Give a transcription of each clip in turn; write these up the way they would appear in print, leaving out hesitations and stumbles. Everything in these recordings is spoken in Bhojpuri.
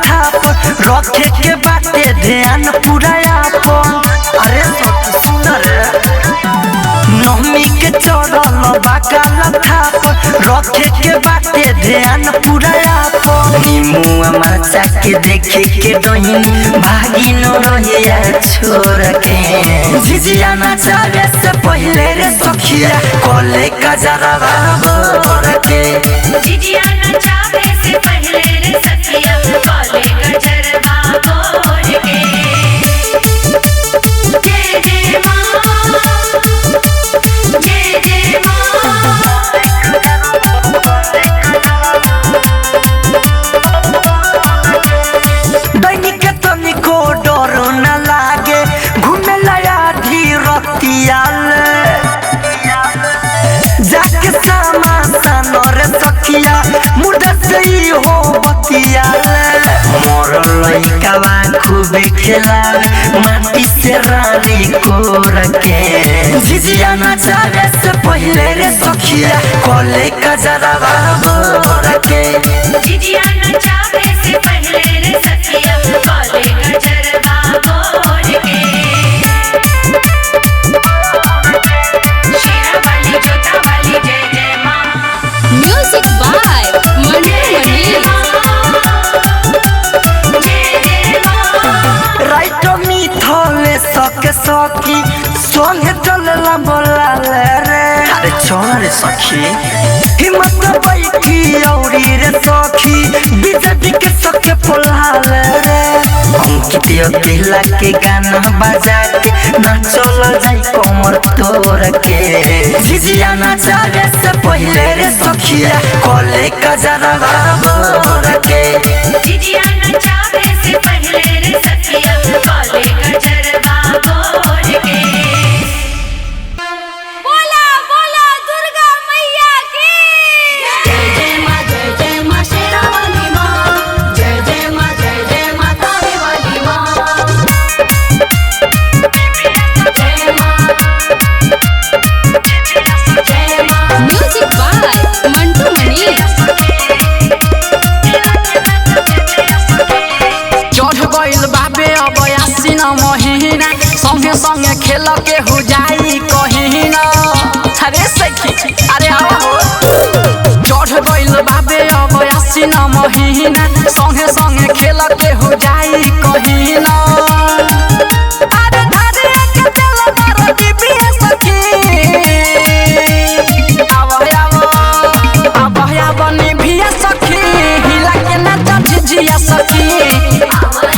थाप रखे के बाटे ध्यान पूरा आपन। अरे सुंदर नहमी के चढ़ल बाकाला थाप रखे के बाटे ध्यान पूरा आपन। निमुआ माचा के देखे के डहिनी भागी न रहिया छोड़ के। झिझिया नचावे से पहले रे सखिया कोले कजरा बोर के। झिझिया नचावे से पहले रे सखिया कोले कजरा बोर के। जय जय मां जय जय मां। दैनिक तनिको डर न लागे घूमे लया धीरतियाल जाके सामा सानर सखिया मुर्दा से ही हो बतियाल। मोर लइकावा खूबे खेलावे माटी से रानी कोर के। झिझिया नचावे से पहले रे सखिया कोले कजरा बोर के। झिझिया नचावे से पहले रे सखिया कोले कजरा बोर के। शेरा वाली जोता वाली जय जय मां। Music by Mantu Mani. राइट मिथले सके सखी संगे चलला बोला रे। अरे चल रे सखी हिम्मत बैठी औरी रे सखी बीजेपी के सके पोला रे। अंकित दिला के गाना बजा के नाचल जाई कमर तोड़ के। झिझिया नचावे से पहले रे सखिया कोले कजरा बोर के। झिझिया नचावे से पहले रे सखिया कोले कजरा बोर के। बोला बोला दुर्गा मैया की। जय जय मां शेरा वाली मां। जय मां तारे वाली मां। जय मां म्यूजिक बाय मंटू मनी। चढ़ गइल बाबे अब आसीन महीना संगे संगे खेल के हो जाई कहीना। अरे सखी अरे आओ चढ़ गइल बाबे अब आसीन महीना संगे संगे खेल के हो जाई कहीना। अरे धारे के चल मारो दिबी सखी आवा निभिया सखी हिला के नाच झिझिया सखी।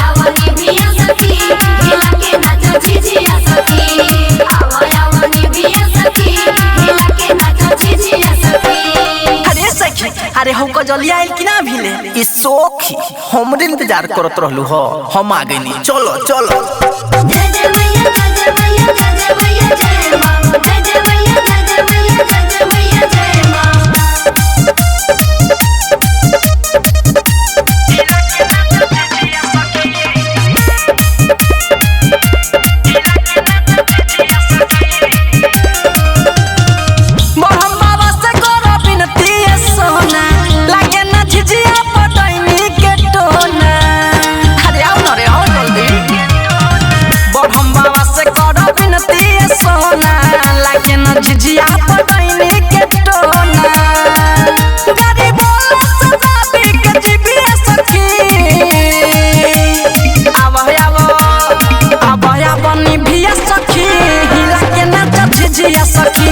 आवनी बिया सखी हिला के नाच झिझिया सखी। आवनी बिया सखी हिला के नाच झिझिया सखी। अरे सखी अरे हमको जल्दी आइल कि ना भिले ई सोखी हमरे इंतजार करत रहलू हो हम आ गइनी। चलो चलो जय जय मैया जय मैया जय मैया जय मां। जय मैया जय मैया जय मैया जय मां। बरहम बाबा से करो बिनती सोना लागे ना झिझिया पटैनी के टोना। अरे आओ ना रे आओ जल्दी। बरहम बाबा से करो बिनती सोना लागे ना झिझिया पटैनी के टोना। गाड़ी बोलो सदाबी के जीबिया सखी आवा निभिया सखी हिला के नाच झिझिया सखी।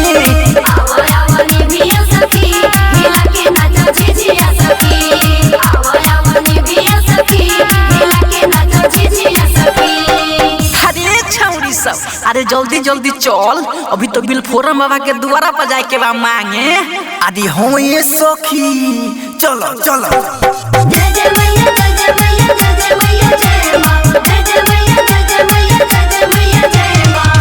आवनी बिया सखी हिला के नाच झिझिया सखी। आवनी बिया सखी हिला के नाच झिझिया सखी। अरे छौरी सब अरे जल्दी जल्दी चल अभी तो बिलफोरम बाबा के द्वारा पर जाए के बा मांगे। अरे हो ये सखी चलो चलो। जय जय मैया जय मैया जय मैया जय मां। जय मैया जय मैया जय मैया जय मां।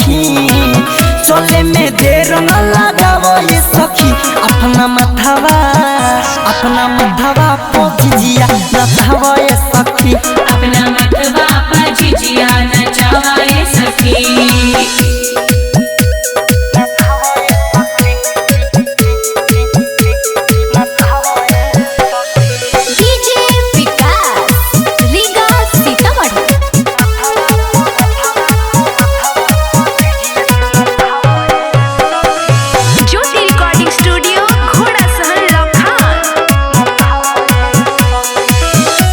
सखी चले में देर न लगावो ये सखी अपना मथवा पोजिया नचावो ये सखी अपना मतवा पर झिझिया नचावा ये सखी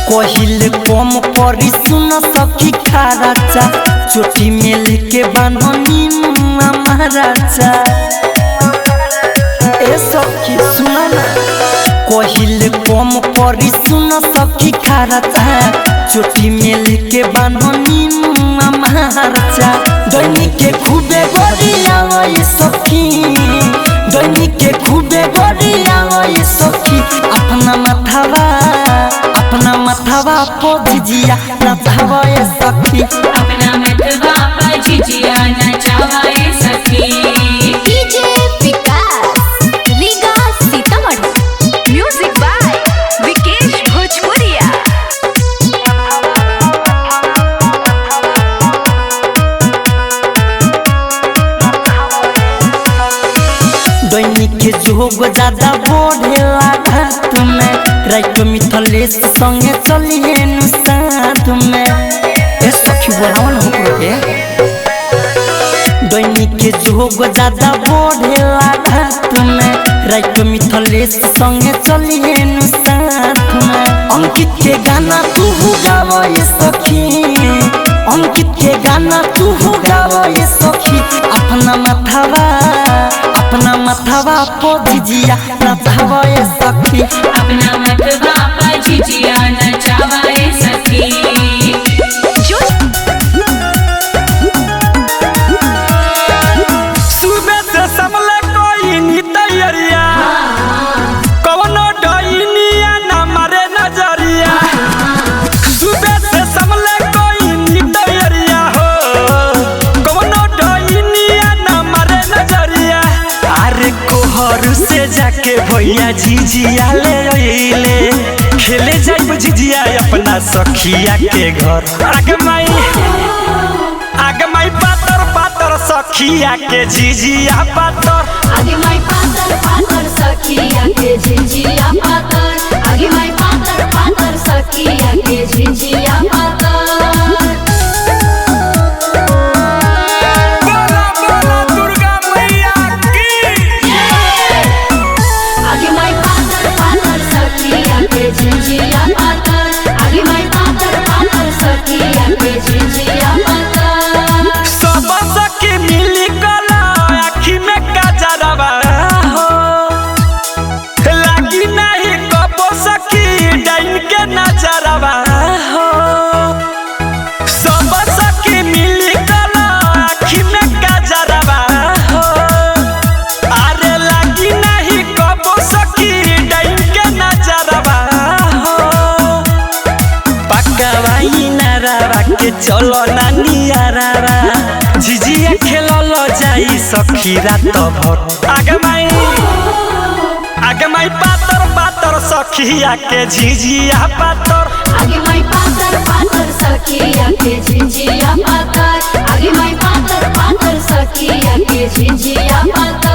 कहिल कम परी सुन सखी खाराचा चोटी में लेके बांधनी मुन्ना महाराजा ए सखी सुना ना कहिल कम परी सुन सखी खाराचा चोटी में लेके बांधनी मुन्ना महाराजा दैनिक के खूबे गोरिया ये सखी दैनिक के खूबे गोरिया ये सखी अपना मथवा पोजिया नचावा ये सखी अपना मतवा पर झिझिया नचावा ये सखी DJ Vikas Riga Sitamarhi music by Vikesh Bhojpuriya दैनिक के जोग ज्यादा बढ़ेला घाट में राइट मिथलेश संगे चलिए नु साथ में ए सखी बोलावन हो के दैनिक के जोग ज्यादा बढ़ेला घाट में राइट मिथलेश संगे चलिए नु साथ में अंकित के गाना तू गावो ये सखी अंकित के गाना तू गावो ये सखी अपना मथवा पोजिया नचावा ये सखी अपना मतवा पर झिझिया नचावा ये सखी सुबह से समले कोई नी तैयारिया कवनो डईनिया ना मारे नजरिया सुबह से समले कोई नी तैयारिया हो कवनो डईनिया ना मारे नजरिया अरे कोहर से जाके भैया झिझिया ले अइले खेले जाइब झिझिया अपना सखिया के घर आगे माई पातर सखिया के झिझिया पातर आगे माई पातर सखिया के झिझिया पातर आगे माई पातर सखिया के झिझिया पातर बोला बोला दुर्गा मैया की आगे माई पातर सखिया के झिझिया पातर आगे माई पातर सखिया के झिझिया पातर सब सखी मिली गला आँखी में काजरवा हो लागी नहीं कबो सखी डाइन के नजरवा हो सब सखी मिली गला आँखी में काजरवा हो अरे लागी नहीं कबो सखी डाइन के नजरवा हो पकवाई नारावा के चलो नानियारावा झिझिया खेलल जाई सखी रात भर आगे माई पातर सखिया के झिझिया पातर आगे माई पातर सखिया के झिझिया पातर आगे माई पातर सखिया के झिझिया पातर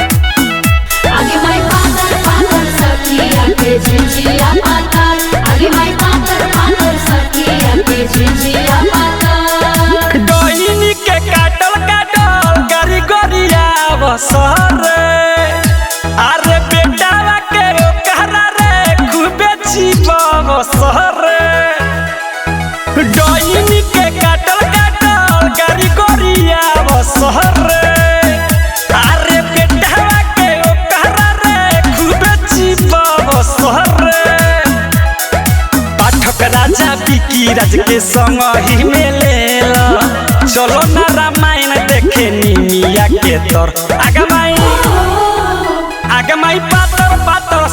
आगे माई पातर सखिया के झिझिया पातर आगे माई पातर सखिया के झिझिया पातर डोइनी के काटल गरी गरिया बसर अरे बेटावा के ओकरा रे खूबे जीव बसर डोइनी के काटल गरी गरिया बसर अरे बेटावा के ओकरा रे खूबे जीव बसर पाठक राजा बिकी राज के संग ही में लेला चलो ना रामायण देखे निमिया के तर आगे माई पातर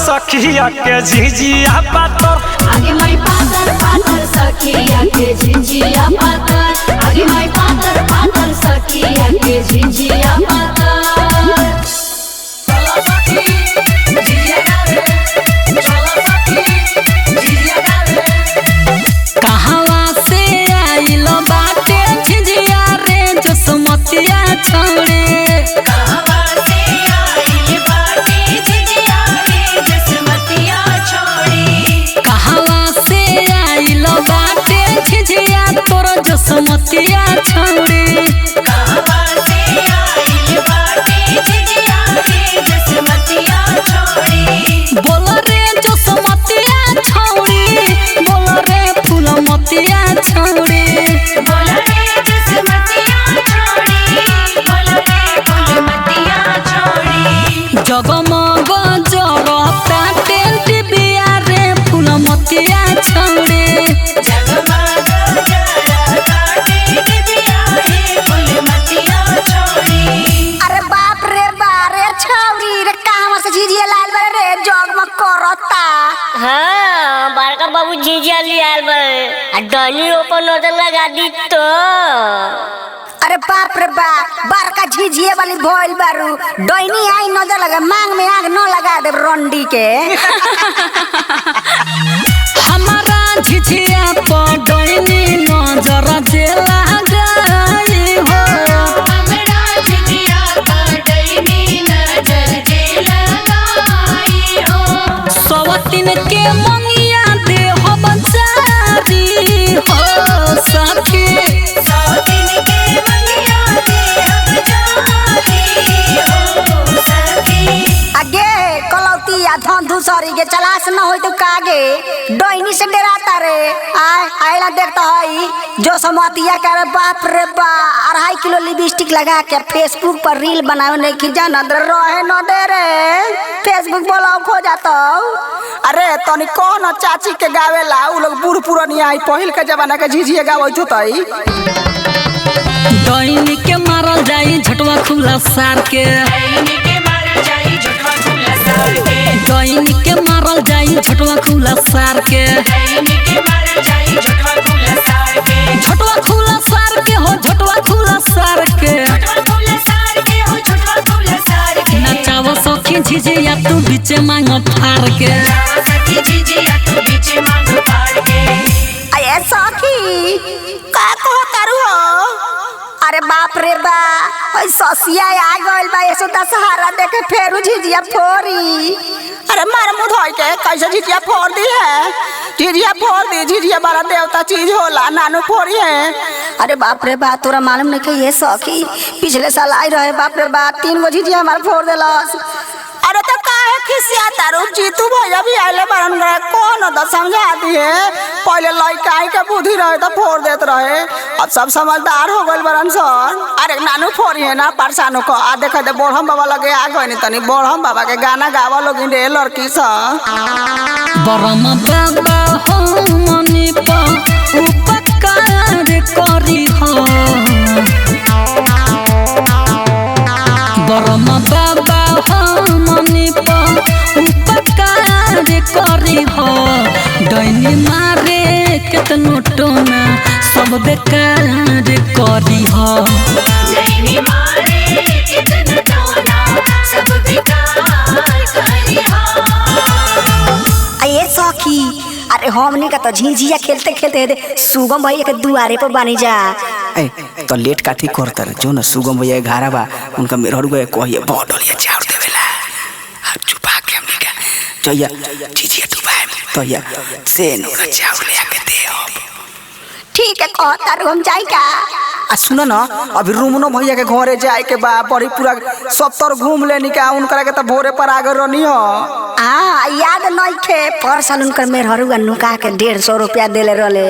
सखिया के झिझिया पातर आगे माई पातर पातर सखिया के झिझिया पातर आगे माई पातर पातर सखिया के झिझिया पातर चलो सखी झिझिया गावे चलो सखी झिझिया गावे कहवा से आइलो बाटे झिझिया रे जसमतिया छोड़े कहवा से आइल बाटे झिझिया रे जसमतिया छोड़ी कहवा से आइलो बाटे झिझिया तोर जसमतिया छोड़े कहवा से आइल बाटे झिझिया रे जसमतिया छोड़ी बोल रे जसमतिया छोड़ी बोल रे फूलमतिया छोड़ी बोल रे जसमतिया छोड़ी बोल रे फूलमतिया छोड़ी जगमग जरता टेंट बिया रे फूलमतिया छोड़े जगमग जरता टेंट बिया रे फूलमतिया छोड़ी अरे बाप रे बारे छौरी रे कहवा से झिझिया लाल बरे रे जगमग करता। हाँ बड़का बाबू झिझिया लियाल बड़े आ डनी ऊपर नजर लगा दी तो अरे बाप रे बाप बड़का झिझिया वाली भइल बारू डैनी आई नजर लगा मांग में आग न लगा दे रंडी के। हमारा झिझिया पर डैनी नजर जे लगाई हो हमरा झिझिया पर डैनी नजर जे लगाई हो सवतिन के मंगिया दे हो बचारी हो सखी सौतिन के मंगिया दे अब जारी हो सखी आगे कलौती आ धन धुसरी के चलास न होई तो कागे डैनी से डराता रे आय आइला देखता हई जो समतिया करे बाप रे बा 2.5 किलो लिपस्टिक लगा के फेसबुक पर रील बनावे नहीं कि जाना दे रहे न दे रे फेसबुक ब्लॉक हो जातो। अरे तनी कौन चाची के गावेला उ लोग बूढ़ पुरानिया आई पहिल के जमाना के झिझिया गावत होतई। डैनी के मारल जाई झटवा खुला सार के डैनी के मारल जाई झटवा खुला सार के डैनी के मारल जाई झटवा खुला सार के डैनी के मारल जाई झटवा खुला सार के झटवा खुला सार के हो झटवा खुला सार के झटवा खुला सार के हो झटवा खुला सार के नचाव सखी झिझिया तू बीच मांग फार के जावा सखी झिझिया तू बीच मांग फाड़ के अये सखी का कहो तारू हो अरे बाप रे बा ओइ ससिया आ गइल बा ऐसो दशहरा देखे फेरू झिझिया फोरी। अरे मार मुंह धोई के कैसे झिझिया फोड़ दी है झिझिया फोड़ दी झिझिया बड़ा देवता चीज होला नानू फोड़ी है। अरे बाप रे बा तोरा मालूम नहीं कि ये सखी पिछले साल आई रहे बाप रे बा 3 गो झिझिया हमार फोड़ देलस। अरे तो काहे खिसिया तारू जीतू भैया भी आइले बारन गए कौन द समझा दिए पहले लइका आई के बुद्धि रहे तो फोड़ देत रहे अब सब समझदार हो गइल बारन सन। अरे नानू फोड़ी है ना परसानो को आ देखे दे बोढ़म बाबा लगे आ गए तनी बोढ़म बाबा के गाना गावा लोग रे लड़की सन। बरम बाबा हो मनी पा उपकार करी हो बरम बाबा हो मनी पा उपकार करी हो डैनी मारे केतनो टोना सब बेकार करी हो डैनी मारे कितन टोना सब बेकार करी हो अये सखी अरे हमने का तो झिझिया खेलते खेलते सुगम भैया के दुआरे पर बानी जा। ए तो लेट काठी करता जो न सुगम भैया घारा बा उनका मेहर गए कहिए बहुत डलिया चाउर देवेला अब छुपा के हमने का जइया झिझिया डुबाए तो या से नूरा चाउर ले आके दे ठीक है कहता रू हम जाई का। आ सुनो ना अभी रूमनो भैया के घरे जाए के बा बड़ी पूरा 70 घूम लेनी का उनकरा के तो भोरे पर आगे रहनी हो। हाँ याद नहीं थे पर साल उनकर मेहरुआ नुका के 150 रुपया देले रहले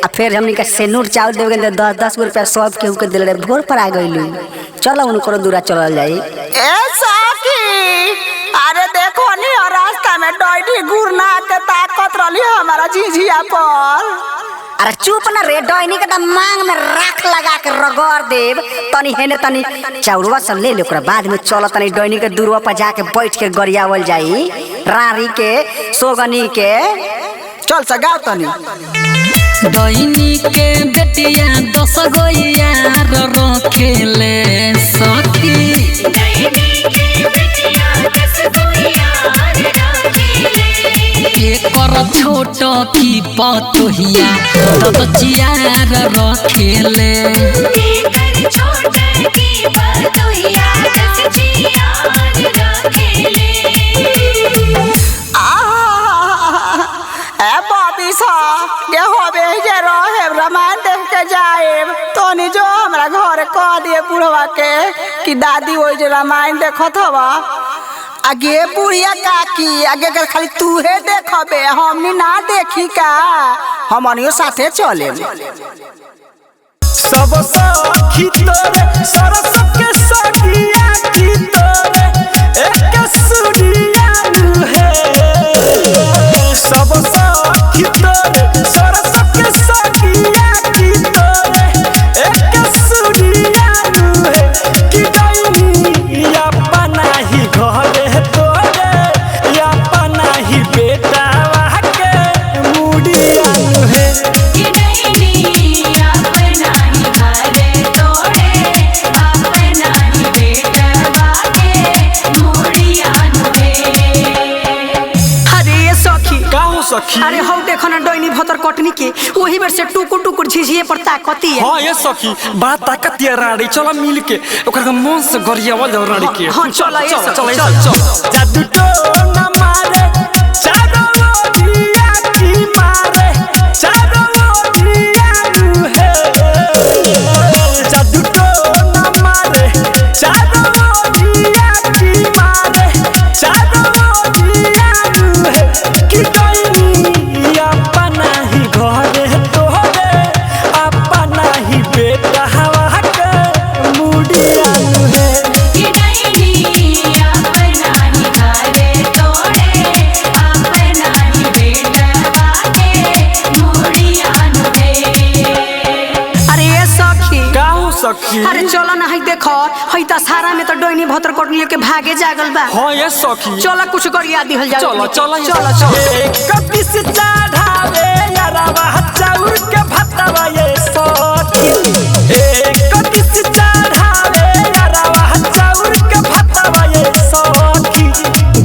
आ फिर हमनी का सेनूर चावल देवे के 10-10 रुपया सब केहू के देले भोर पर आ गइलू। चलो उनको दूरा चलल जाई। ए साकी अरे देखो नी रास्ता में डॉइडी गुरना के ताकत रहली हमारा झिझिया पर अरे चुप ना रे, डोइनी के मांग में राख लगा के रगड़ देव। तनी हेने तनी चाउरवा सब ले ले, ओकरा बाद में चल तनी डोइनी के दूरवा पर जाके बैठ के गरियावल जाई, रारी के सोगनी के। चल सगाओ तनी। डोइनी के बेटिया 10 गो यार रखेले सखी। एकर छोट की पतोहिया ददचियार रखेले। रामायण देख के जाए तो जो हमरा घर कह दिए बुढ़वा के कि दादी वही जो रामायण देखत हवा। आगे बुढ़िया काकी आगे कर खाली तूहे देखबे, हमनी ना देखी का, हमनियो साथे चले। सब सखी तोरे सरस के सखिया की तोरे एक सुरिया है। सब सखी तोरे सरस के सखिया की तोरे एक सुरिया है। कि डोइनी अपना ही घरे तोरे अपना ही बेटा के मुड़िया है। सखी अरे हो देखो ना डोइनी भतर कटनी के वही बेर से टुकुर टुकुर झिझिए पर ताकती है। हां ये सखी बड़ा ताकत है रानी। चलो मिल के ओकर मन से गरियावल जाओ रानी के। हां चल ये चल जादू तो ना मारे चारो दिया की मारे चारो दिया है। जादू तो ना मारे चारो दिया की मारे चारो दिया है। कि अपना ही घरे तोरे अपना ही बेटा हवा के मुड़िया है। अरे ये सखी का हो सखी? अरे चलो ना, हई देखो हई दशहरा में तो डोइनी भतर कटनी के भागे जागल बा। हां ये सखी चलो कुछ गरिया दिहल जाओ। चलो चलो एक पीस चढ़ावे यारवा चाउर के भतवा ये सखी। एक पीस चढ़ावे यारवा चाउर के भतवा ये सखी।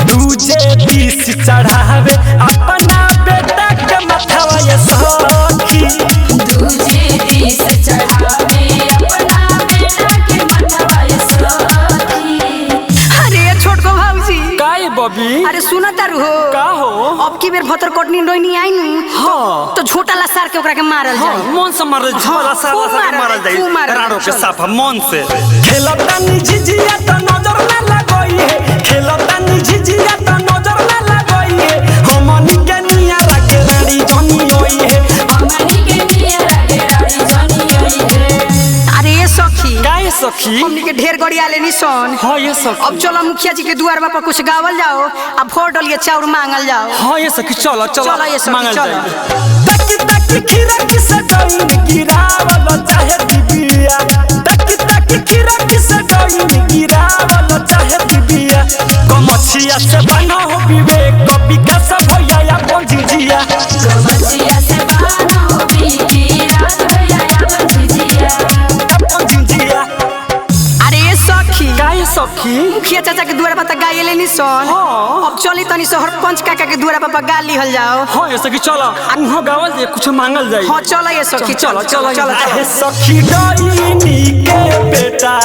दूजे पीस चढ़ावे अपना बेटा के मथवा ये सखी। दूजे पीस चढ़ावे अपना बेटा के मथवा ये सखी। अरे छोट को भाऊजी काहे बबी? अरे सुना तारू हो का हो? अब की बेर भतर कटनी डोइनी आई नु हाँ तो छोटा लसार के ओकरा के मारल हाँ, जाई। मन से मारल झोला साला खूब साला मारल खूब जाई। मारल राड़ो के चल। साफा मन से खेलता नि झिझिया तो नजर ना लगई है। खेलता नि झिझिया तो नजर ना लगई है। हमनी के निया राके रानी जनी होई है। हमनी के निया राके रानी जनी होई है। अरे ये सखी काहे सखी? हमनी के ढेर गरिया लेनी सन। हां ये सखी। अब चलो मुखिया जी के द्वार पर कुछ गावल जाओ, अब फोड़ डलिए चाउर मांगल जाओ। हां ये सखी चलो चलो ये सखी, मांगल चलो। जाई। तक खीरा किसे डोइन गिरावल चाहे दिबिया। तक खीरा किसे डोइन गिरावल चाहे दिबिया। कमछिया से बना हो विवेक कवि का सब होया या पंजिजिया। कमचिया से बना हो बीकी रात होया या पंजिजिया। पंजिजिया अरे ये सखी काहे सखी? मुखिया चाचा के द्वार पर गाये लेनी सन। हाँ। अब चली तनी शहर पंच काका के द्वार पर गा लिहल जाओ। हां ये सखी चलो उहो गावल जे कुछ मांगल जाई। हाँ चलो ये सखी चलो चलो चलो चलो सखी डोइनी के बेटा